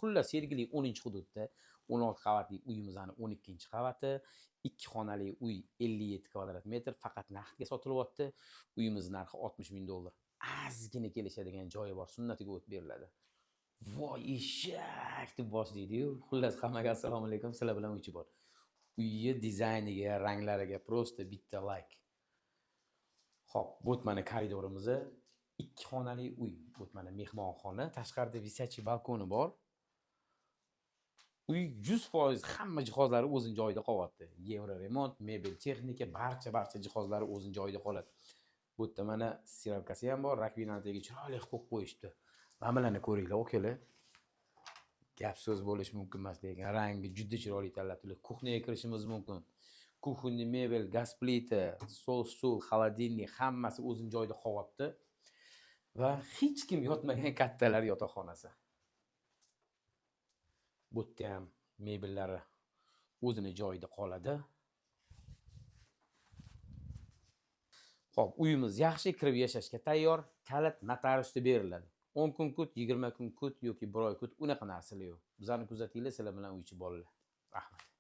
Xullas, Sergeli 10-hududda 16 qavatli uyimizni 12-qavati, 2 xonali uy 57 kvadrat metr faqat naqdga sotilyapti. Uyimiz narxi $60,000. Ozgina kelishadigan joyi bor, sunnatiga o't beriladi. Voy eshak deb boshlaydi-yu. Xullas, hammaga assalomu alaykum. Sizlar bilan uychi bor. Uyni dizayniga, ranglariga prosta bitta like. Xo'p, bu mana koridorimiz. 2 xonali uy. Bu mana mehmonxona, tashqarida visachi balkoni bor. Uy 100% hamma jihozlari o'zining joyida qolyapti. Yevro remont, mebel, texnika, barcha jihozlari o'zining joyida qoladi. Bu yerda mana siralkasi ham bor, rakvinadagi chiroyli qo'yib qo'yishdi. Ma'milani ko'ringlar, okalar. Gap so'z bo'lish mumkin emas, lekin rangi juda chiroyli tanlabdilar. Kuxnaga kirishimiz mumkin. Kuxni, mebel, gaz plita, stul, xolodilnik hammasi o'zining joyida qolyapti. Va hech kim yotmagan kattalar yotoqxonasi. Bu yerda ham mebellari o'zining joyida qoladi. Xo'p, uyimiz yaxshi, kirib yashashga tayyor. Kalit notariusda beriladi. 10 kun kut, 20 kun kut yoki 1 oy kut, unaqa narsalar yo'q. Bizlarni kuzatinglar, sizlar bilan uychi bolalar. Rahmat.